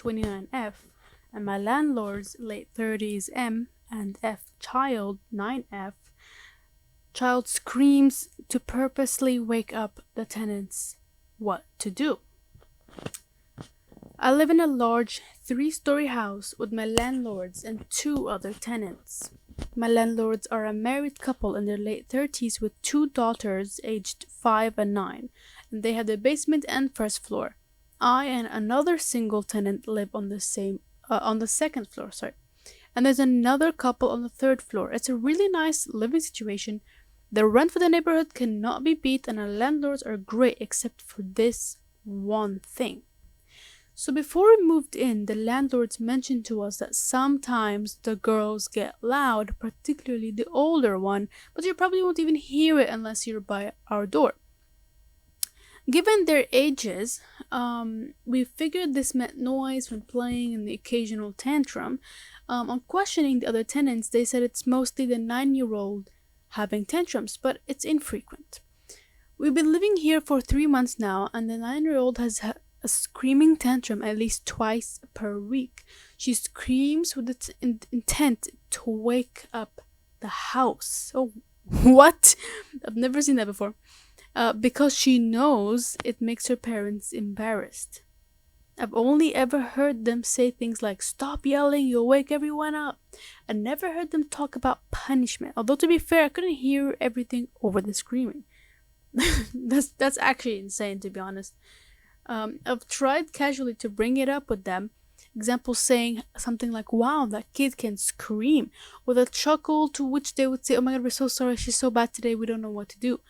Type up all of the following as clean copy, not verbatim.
29F, and my landlord's late 30s M and F child 9F, child screams to purposely wake up the tenants. What to do? I live in a large 3-story house with my landlords and 2 other tenants. My landlords are a married couple in their late 30s with 2 daughters aged 5 and 9, and they have the basement and first floor. I and another single tenant live on the second floor, and there's another couple on the 3rd floor. It's a really nice living situation. The rent for the neighborhood cannot be beat, and our landlords are great except for this one thing. So before we moved in, the landlords mentioned to us that sometimes the girls get loud, particularly the older one, but you probably won't even hear it unless you're by our door. Given their ages, we figured this meant noise from playing and the occasional tantrum. On questioning the other tenants, they said it's mostly the 9-year-old having tantrums, but it's infrequent. We've been living here for 3 months now, and the 9-year-old has a screaming tantrum at least twice per week. She screams with its intent to wake up the house. Oh, what? I've never seen that before. Because she knows it makes her parents embarrassed. I've only ever heard them say things like, "Stop yelling, you'll wake everyone up." I never heard them talk about punishment. Although, to be fair, I couldn't hear everything over the screaming. That's actually insane, to be honest. I've tried casually to bring it up with them. Example saying something like, "Wow, that kid can scream," with a chuckle to which they would say, "Oh my god, we're so sorry, she's so bad today, we don't know what to do."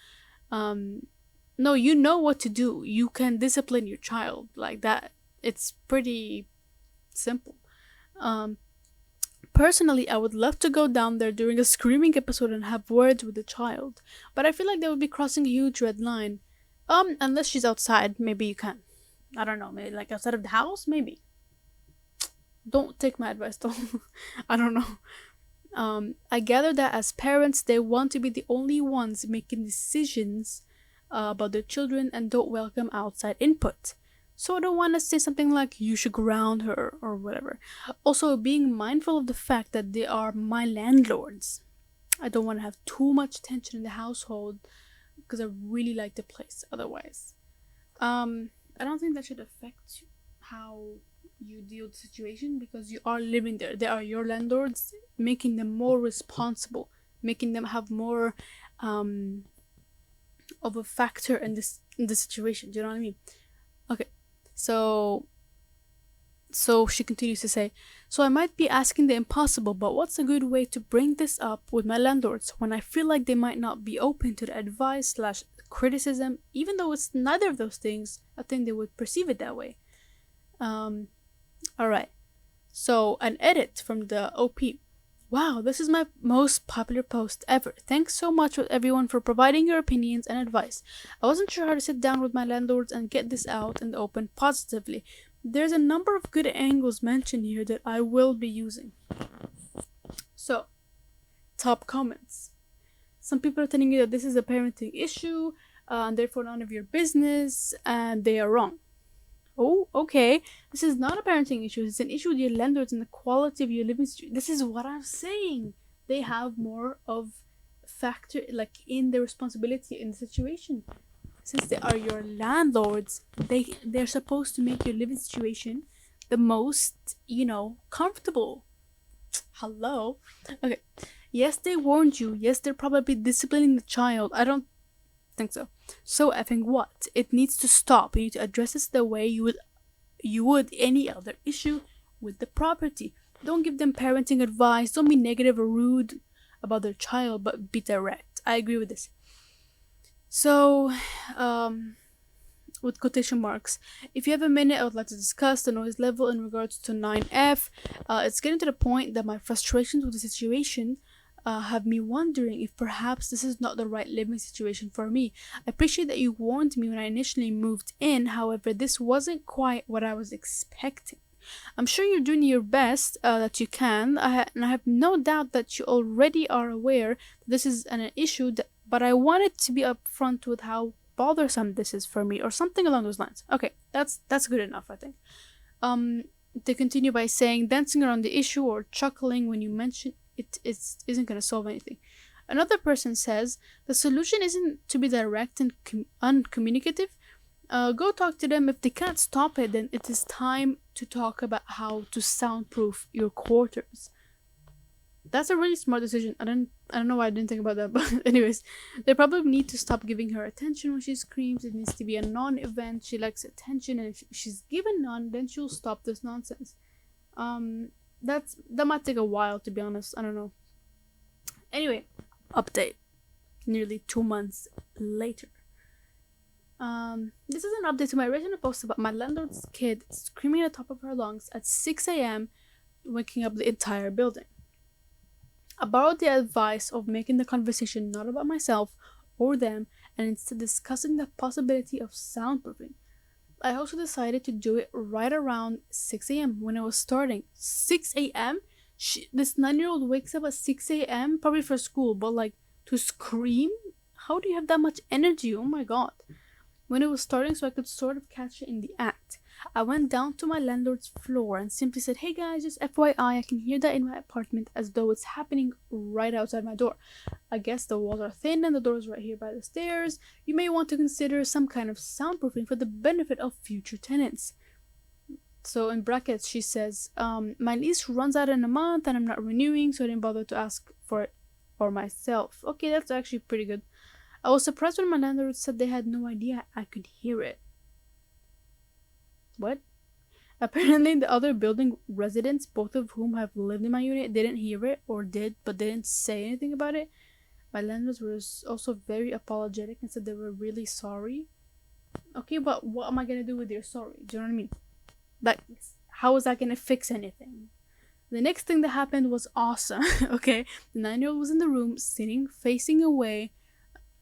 No, you know what to do. You can discipline your child like that. It's pretty simple. Personally, I would love to go down there during a screaming episode and have words with the child, but I feel like they would be crossing a huge red line. Unless she's outside, maybe you can. I don't know, maybe like outside of the house, maybe. Don't take my advice though. I don't know. I gather that as parents, they want to be the only ones making decisions about their children and don't welcome outside input. So I don't want to say something like, "You should ground her," or whatever. Also, being mindful of the fact that they are my landlords. I don't want to have too much tension in the household because I really like the place otherwise. I don't think that should affect how you deal with the situation because you are living there. They are your landlords, making them more responsible, making them have more of a factor in the situation. Do you know what I mean? Okay, so she continues to say, "So I might be asking the impossible, but what's a good way to bring this up with my landlords when I feel like they might not be open to the advice / criticism, even though it's neither of those things? I think they would perceive it that way." Alright, so an edit from the OP. "Wow, this is my most popular post ever. Thanks so much everyone for providing your opinions and advice. I wasn't sure how to sit down with my landlords and get this out in the open positively. There's a number of good angles mentioned here that I will be using." So, top comments. Some people are telling you that this is a parenting issue, and therefore none of your business, and they are wrong. Oh, okay. This is not a parenting issue. It's an issue with your landlords and the quality of your living situation. This is what I'm saying. They have more of factor like in the responsibility in the situation. Since they are your landlords, they're supposed to make your living situation the most, comfortable. Hello. Okay. Yes, they warned you. Yes, they're probably disciplining the child. I don't think so. So effing what? It needs to stop. You need to address this the way you would any other issue with the property. Don't give them parenting advice. Don't be negative or rude about their child, but be direct. I agree with this. So, with quotation marks, if you have a minute, I would like to discuss the noise level in regards to 9F. It's getting to the point that my frustrations with the situation have me wondering if perhaps this is not the right living situation for me. I appreciate that you warned me when I initially moved in. However, this wasn't quite what I was expecting. I'm sure you're doing your best that you can, and I have no doubt that you already are aware that this is an issue, but I wanted to be upfront with how bothersome this is for me, or something along those lines. Okay, that's good enough, I think. They continue by saying dancing around the issue or chuckling when you mention it isn't going to solve anything. Another person says the solution isn't to be direct and uncommunicative. Go talk to them. If they can't stop it, then it is time to talk about how to soundproof your quarters. That's a really smart decision. I don't know why I didn't think about that, but anyways, they probably need to stop giving her attention when she screams. It needs to be a non-event. She likes attention, and if she's given none, then she'll stop this nonsense. That might take a while, to be honest. I don't know. Anyway, update. Nearly 2 months later. This is an update to my original post about my landlord's kid screaming at the top of her lungs at 6 a.m., waking up the entire building. I borrowed the advice of making the conversation not about myself or them and instead discussing the possibility of soundproofing. I also decided to do it right around 6 a.m. when I was starting. 6 a.m.? This 9-year-old wakes up at 6 a.m. probably for school, but like to scream? How do you have that much energy? Oh my god. When it was starting, so I could sort of catch it in the act, I went down to my landlord's floor and simply said, "Hey guys, just FYI, I can hear that in my apartment as though it's happening right outside my door. I guess the walls are thin and the door's right here by the stairs. You may want to consider some kind of soundproofing for the benefit of future tenants." So in brackets, she says, "My lease runs out in a month and I'm not renewing, so I didn't bother to ask for it for myself." Okay, that's actually pretty good. I was surprised when my landlord said they had no idea I could hear it. What? Apparently the other building residents, both of whom have lived in my unit, didn't hear it, or did, but didn't say anything about it. My landlords were also very apologetic and said they were really sorry. Okay, but what am I gonna do with your sorry? Do you know what I mean? Like, how is that gonna fix anything? The next thing that happened was awesome. Okay, the 9-year-old was in the room, sitting, facing away,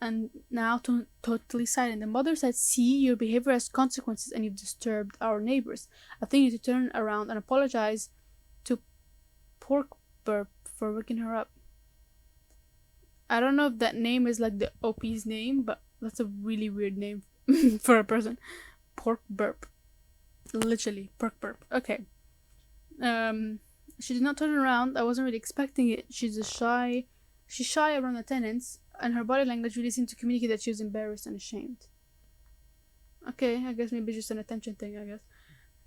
and now totally silent. The mother said, "See, your behavior has consequences and you've disturbed our neighbors. I think you need to turn around and apologize to Pork Burp for waking her up." I don't know if that name is like the OP's name, but that's a really weird name for a person. Pork Burp. Literally, Pork Burp. Okay. She did not turn around. I wasn't really expecting it. She's shy around the tenants, and her body language really seemed to communicate that she was embarrassed and ashamed. Okay, I guess maybe just an attention thing, I guess.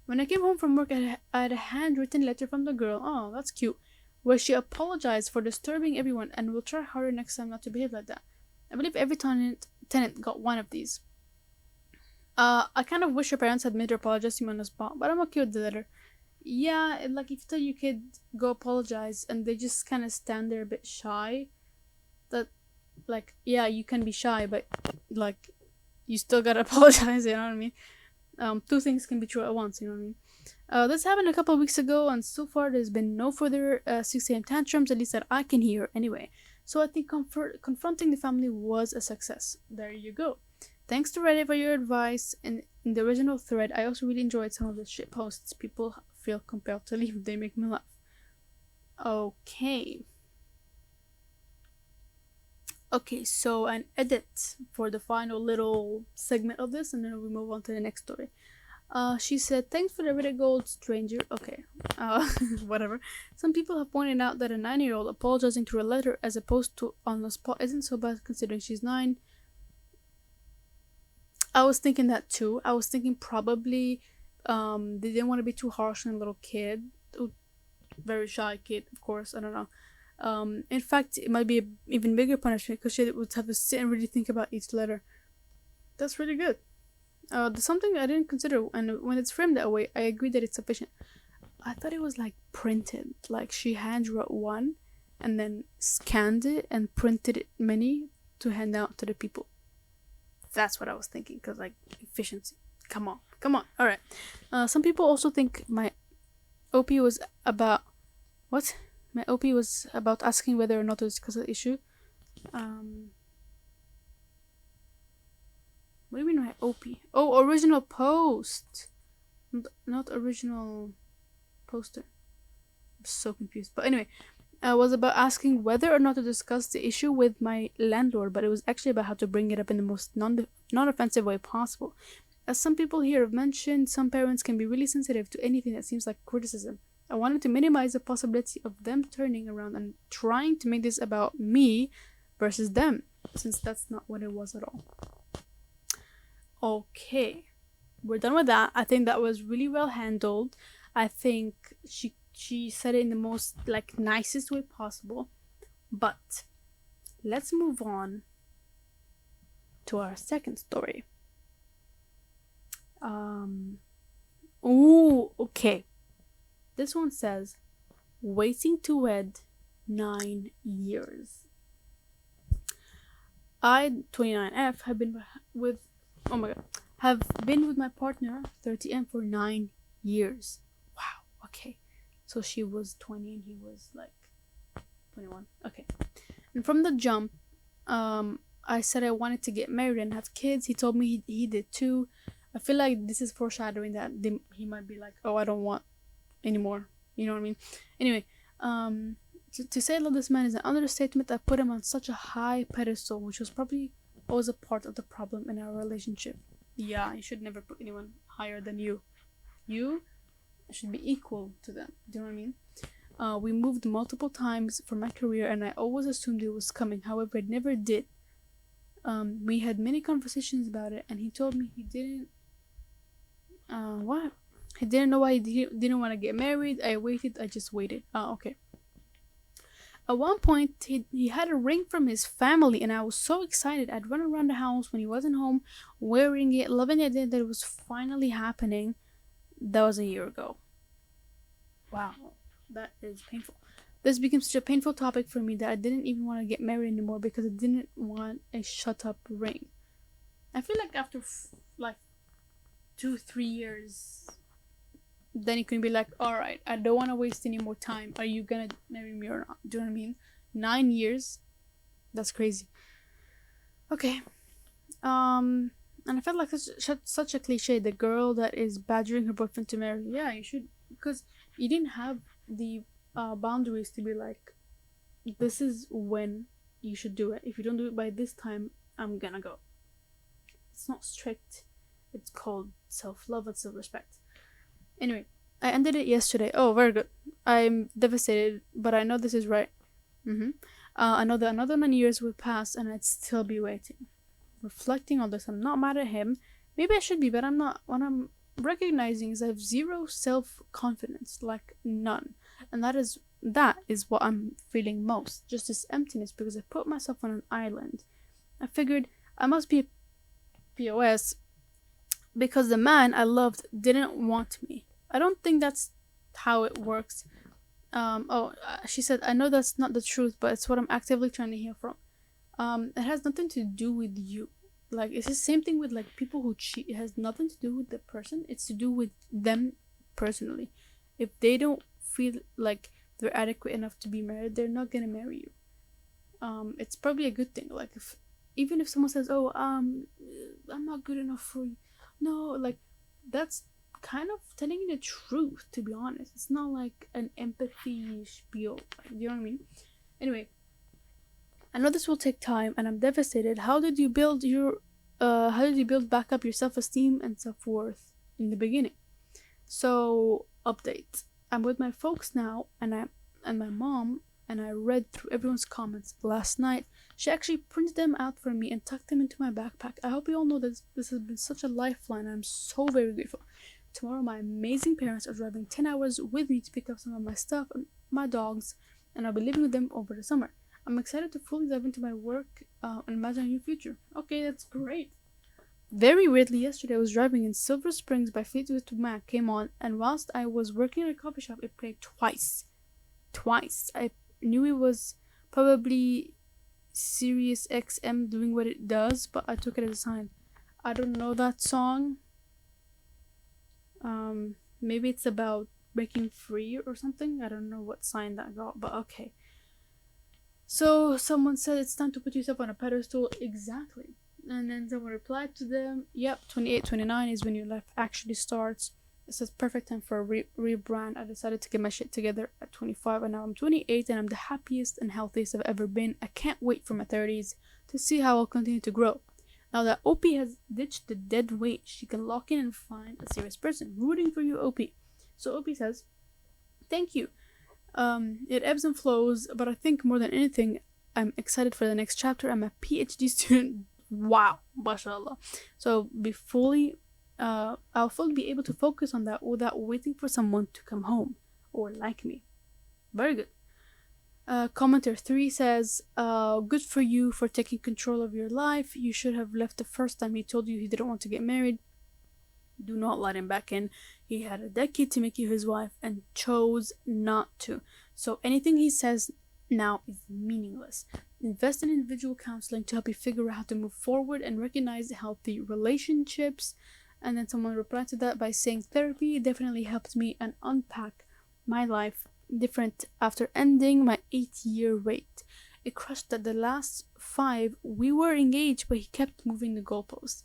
When I came home from work, I had a handwritten letter from the girl. Oh, that's cute. Where she apologized for disturbing everyone and will try harder next time not to behave like that. I believe every tenant got one of these. I kind of wish her parents had made her apologize to me on the spot, but I'm okay with the letter. Yeah, like if you tell your kid go apologize and they just kind of stand there a bit shy, that, like, yeah, you can be shy, but like you still gotta apologize, you know what I mean? Two things can be true at once, you know what I mean? This happened a couple of weeks ago, and so far there's been no further 6 a.m. tantrums, at least that I can hear anyway. So I think confronting the family was a success. There you go. Thanks to Reddit for your advice. And in the original thread, I also really enjoyed some of the shit posts. People feel compelled to leave. They make me laugh. Okay, so an edit for the final little segment of this, and then we move on to the next story. She said, "Thanks for the Reddit gold, stranger." Okay, whatever. Some people have pointed out that a 9-year-old apologizing through a letter as opposed to on the spot isn't so bad considering she's 9. I was thinking that too. I was thinking probably they didn't want to be too harsh on a little kid. Very shy kid, of course. I don't know. In fact, it might be an even bigger punishment because she would have to sit and really think about each letter. That's really good. There's something I didn't consider, and when it's framed that way, I agree that it's sufficient. I thought it was like printed, like she handwrote one and then scanned it and printed it many to hand out to the people. That's what I was thinking, because like efficiency. Come on. All right. Some people also think my OP was about what? My OP was about asking whether or not to discuss the issue. What do you mean my OP? Oh, original post, not original poster. I'm so confused. But anyway, was about asking whether or not to discuss the issue with my landlord, but it was actually about how to bring it up in the most non-offensive way possible. As some people here have mentioned, some parents can be really sensitive to anything that seems like criticism. I wanted to minimize the possibility of them turning around and trying to make this about me versus them, since that's not what it was at all. Okay, we're done with that. I think that was really well handled. I think she said it in the most like nicest way possible. But let's move on to our second story. Okay. This one says, waiting to wed 9 years. I, 29F, have been with my partner 30M for 9 years. Wow. Okay. So she was 20 and he was like 21. Okay. And from the jump, I said I wanted to get married and have kids. He told me he did too. I feel like this is foreshadowing that he might be like, oh, I don't want anymore. You know what I mean? Anyway, to say I love this man is an understatement. I put him on such a high pedestal, which was probably always a part of the problem in our relationship. Yeah, you should never put anyone higher than you. You should be equal to them. Do you know what I mean? We moved multiple times for my career, and I always assumed it was coming. However, it never did. We had many conversations about it, and he told me he didn't. What? He didn't know why he didn't want to get married. I waited. I just waited. Okay. At one point, he had a ring from his family, and I was so excited. I'd run around the house when he wasn't home, wearing it, loving the idea that it was finally happening. That was a year ago. Wow, that is painful. This became such a painful topic for me that I didn't even want to get married anymore because I didn't want a shut-up ring. I feel like after 2-3 years, then you can be like, alright, I don't want to waste any more time. Are you gonna marry me or not? Do you know what I mean? 9 years? That's crazy. Okay. And I felt like such a cliche. The girl that is badgering her boyfriend to marry. Yeah, you should. Because you didn't have the boundaries to be like, this is when you should do it. If you don't do it by this time, I'm gonna go. It's not strict. It's called self-love and self-respect. Anyway, I ended it yesterday. Oh, very good. I'm devastated, but I know this is right. I know that another 9 years will pass and I'd still be waiting. Reflecting on this, I'm not mad at him. Maybe I should be, but I'm not. What I'm recognizing is I have zero self-confidence, like none. And that is what I'm feeling most. Just this emptiness because I put myself on an island. I figured I must be a POS because the man I loved didn't want me. I don't think that's how it works. She said, I know that's not the truth, but it's what I'm actively trying to hear from. It has nothing to do with you. Like, it's the same thing with like people who cheat. It has nothing to do with the person. It's to do with them personally. If they don't feel like they're adequate enough to be married, they're not gonna marry you. It's probably a good thing. Like, even if someone says, "Oh, I'm not good enough for you," no, like that's kind of telling you the truth. To be honest, it's not like an empathy spiel. You know what I mean? Anyway, I know this will take time, and I'm devastated. How did you build back up your self-esteem and self-worth in the beginning? So, update. I'm with my folks now, and my mom, and I read through everyone's comments last night. She actually printed them out for me and tucked them into my backpack. I hope you all know that this has been such a lifeline. I'm so very grateful. Tomorrow, my amazing parents are driving 10 hours with me to pick up some of my stuff and my dogs, and I'll be living with them over the summer. I'm excited to fully dive into my work and imagine a new future. Okay, that's great. Very weirdly, yesterday I was driving in Silver Springs by Fleetwood Mac came on, and whilst I was working at a coffee shop, it played twice. I knew it was probably Sirius XM doing what it does, but I took it as a sign. I don't know that song. Maybe it's about breaking free or something. I don't know what sign that got, but okay. So someone said it's time to put yourself on a pedestal. Exactly. And then someone replied to them, yep, 28, 29 is when your life actually starts. It says perfect time for a rebrand. I decided to get my shit together at 25, and now I'm 28 and I'm the happiest and healthiest I've ever been. I can't wait for my 30s to see how I'll continue to grow. Now that OP has ditched the dead weight, she can lock in and find a serious person. Rooting for you, OP. So OP says, thank you. It ebbs and flows, but I think more than anything, I'm excited for the next chapter. I'm a PhD student. Wow, mashallah. So I'll fully be able to focus on that without waiting for someone to come home or like me. Very good. Commenter 3 says, good for you for taking control of your life. You should have left the first time he told you he didn't want to get married. Do not let him back in. He had a decade to make you his wife and chose not to. So anything he says now is meaningless. Invest in individual counseling to help you figure out how to move forward and recognize healthy relationships. And then someone replied to that by saying, therapy definitely helped me and unpack my life different after ending my 8-year wait. It crushed that the last 5 we were engaged, but he kept moving the goalposts.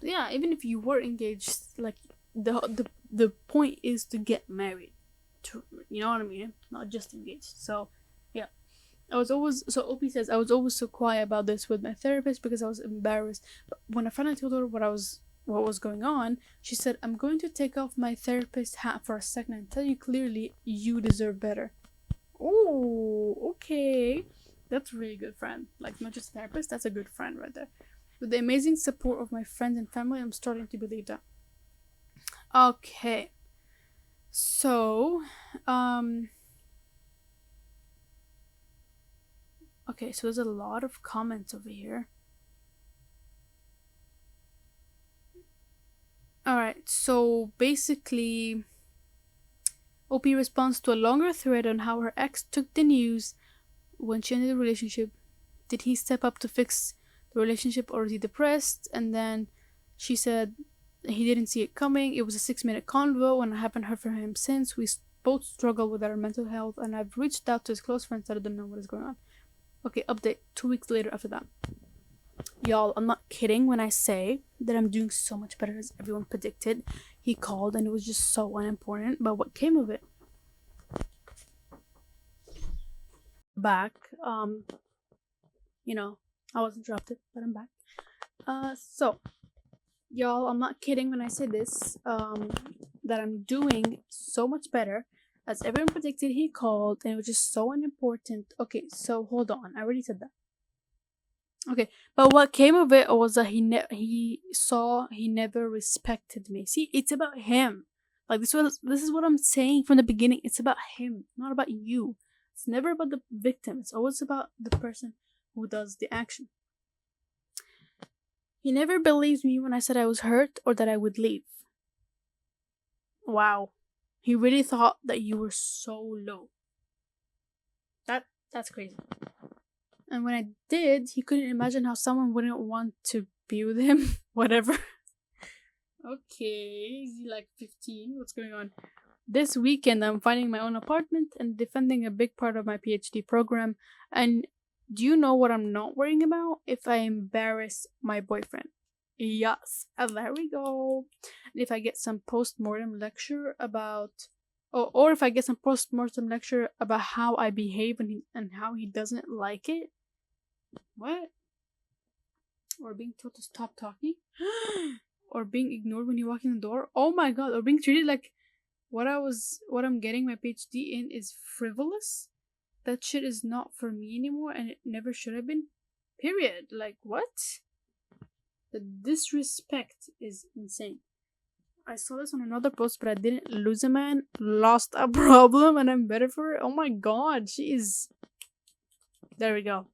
Yeah, even if you were engaged, like the point is to get married. You know what I mean? Not just engaged. So yeah. OP says I was always so quiet about this with my therapist because I was embarrassed. But when I finally told her what was going on, she said, I'm going to take off my therapist hat for a second and tell you clearly you deserve better. Oh, okay. That's a really good friend. Like, not just a therapist, that's a good friend right there. With the amazing support of my friends and family, I'm starting to believe that. Okay. So, okay, so there's a lot of comments over here. Alright, so basically, OP responds to a longer thread on how her ex took the news when she ended the relationship. Did he step up to fix the relationship or is he depressed? And then she said he didn't see it coming. It was a 6-minute convo and I haven't heard from him since. We both struggle with our mental health and I've reached out to his close friends that I don't know what is going on. Okay, update 2 weeks later after that. Y'all, I'm not kidding when I say that I'm doing so much better as everyone predicted. He called and it was just so unimportant, but what came of it? Back, you know, I was interrupted, but I'm back. So, y'all, I'm not kidding when I say this, that I'm doing so much better. As everyone predicted, he called and it was just so unimportant. Okay, so hold on. I already said that. Okay, but what came of it was that he never respected me. See, it's about him. Like this is what I'm saying from the beginning. It's about him, not about you. It's never about the victim. It's always about the person who does the action. He never believed me when I said I was hurt or that I would leave. Wow. He really thought that you were so low. That's crazy. And when I did, he couldn't imagine how someone wouldn't want to be with him. Whatever. Okay, is he like 15? What's going on? This weekend, I'm finding my own apartment and defending a big part of my PhD program. And do you know what I'm not worrying about? If I embarrass my boyfriend. Yes, and there we go. And if I get some post-mortem lecture about... Or if I get some post-mortem lecture about how I behave and how he doesn't like it. What? Or being told to stop talking? Or being ignored when you walk in the door? Oh my god, or being treated like what I'm getting my PhD in is frivolous? That shit is not for me anymore and it never should have been. Period. Like, what? The disrespect is insane. I saw this on another post, but I didn't lose a man, lost a problem, and I'm better for it. Oh my god, she is... There we go.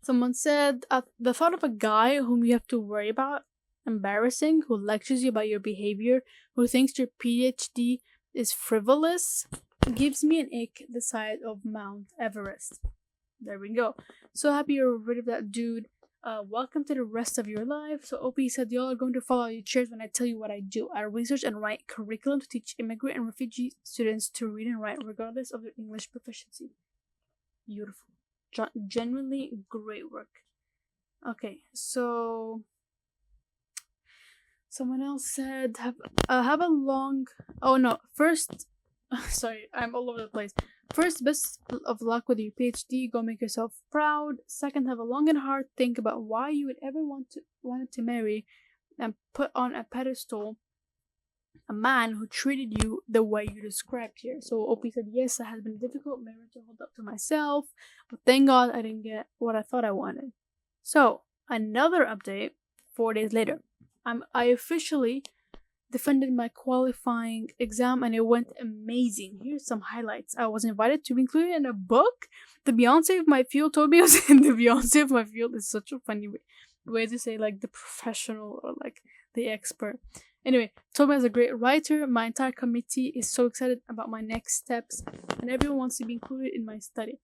Someone said, the thought of a guy whom you have to worry about, embarrassing, who lectures you about your behavior, who thinks your PhD is frivolous, gives me an ache the size of Mount Everest. There we go. So happy you're rid of that dude. Welcome to the rest of your life. So OP said, y'all are going to follow your chairs when I tell you what I do. I research and write curriculum to teach immigrant and refugee students to read and write regardless of their English proficiency. Beautiful. Genuinely great work. Okay, so someone else said have a long... Oh no, first Sorry, I'm all over the place. First, best of luck with your PhD. Go make yourself proud. Second, have a long and hard think about why you would ever wanted to marry and put on a pedestal a man who treated you the way you described here. So OP said, yes, it has been difficult marriage to hold up to myself, but thank God I didn't get what I thought I wanted. So another update 4 days later. I officially defended my qualifying exam and it went amazing. Here's some highlights. I was invited to be included in a book. The Beyonce of my field told me I was in the Beyonce of my field. Is such a funny way to say like the professional or like the expert. Anyway, told me I was a great writer. My entire committee is so excited about my next steps and everyone wants to be included in my study.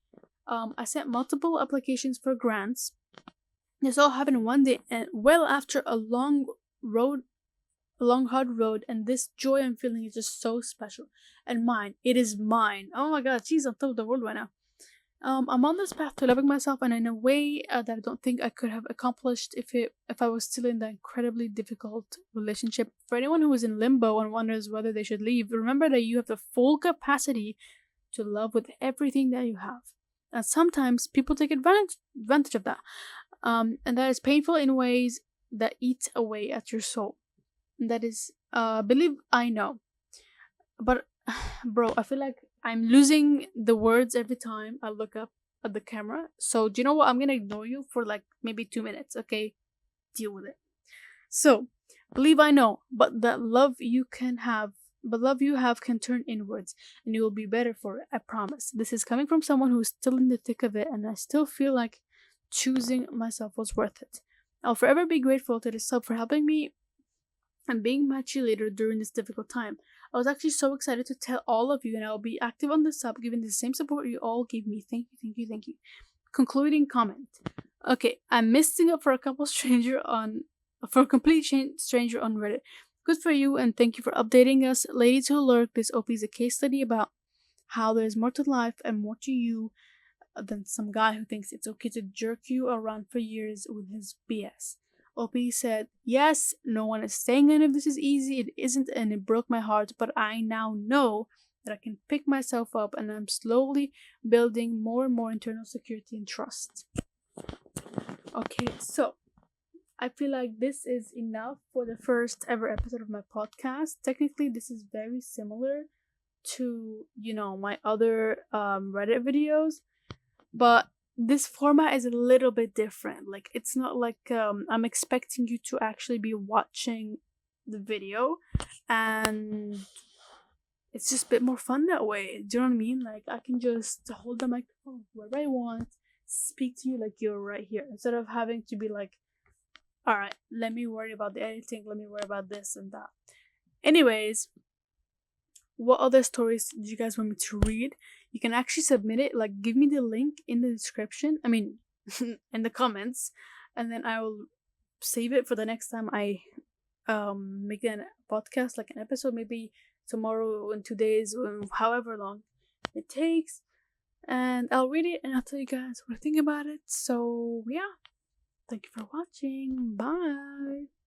I sent multiple applications for grants. This all happened one day and well after a long hard road, and this joy I'm feeling is just so special. And mine, it is mine. Oh my god, she's on top of the world right now. I'm on this path to loving myself, and in a way that I don't think I could have accomplished if I was still in that incredibly difficult relationship. For anyone who is in limbo and wonders whether they should leave, remember that you have the full capacity to love with everything that you have. And sometimes people take advantage of that, and that is painful in ways that eat away at your soul. That is, believe I know, but bro, I feel like I'm losing the words every time I look up at the camera. So do you know what? I'm gonna ignore you for like maybe 2 minutes. Okay, deal with it. So believe I know, but love you have can turn inwards, and you will be better for it. I promise. This is coming from someone who's still in the thick of it, and I still feel like choosing myself was worth it. I'll forever be grateful to the sub for helping me and being my cheerleader during this difficult time. I was actually so excited to tell all of you, and I will be active on the sub, giving the same support you all gave me. Thank you, thank you, thank you. Concluding comment. Okay, I'm missing up for a complete stranger on Reddit. Good for you, and thank you for updating us. Ladies who lurk, this OP is a case study about how there's more to life and more to you than some guy who thinks it's okay to jerk you around for years with his BS. OP said, yes, no one is saying any of this is easy. It isn't, and it broke my heart, but I now know that I can pick myself up, and I'm slowly building more and more internal security and trust. Okay, so I feel like this is enough for the first ever episode of my podcast. Technically, this is very similar to, my other Reddit videos, but this format is a little bit different. Like, it's not like I'm expecting you to actually be watching the video, and it's just a bit more fun that way. Do you know what I mean? Like, I can just hold the microphone wherever I want, speak to you like you're right here, instead of having to be like, alright, let me worry about the editing, let me worry about this and that. Anyways, what other stories do you guys want me to read? You can actually submit it, like give me the link in the description, in the comments, and then I will save it for the next time I make a podcast, like an episode, maybe tomorrow, in 2 days, however long it takes, and I'll read it and I'll tell you guys what I think about it. So yeah, thank you for watching. Bye.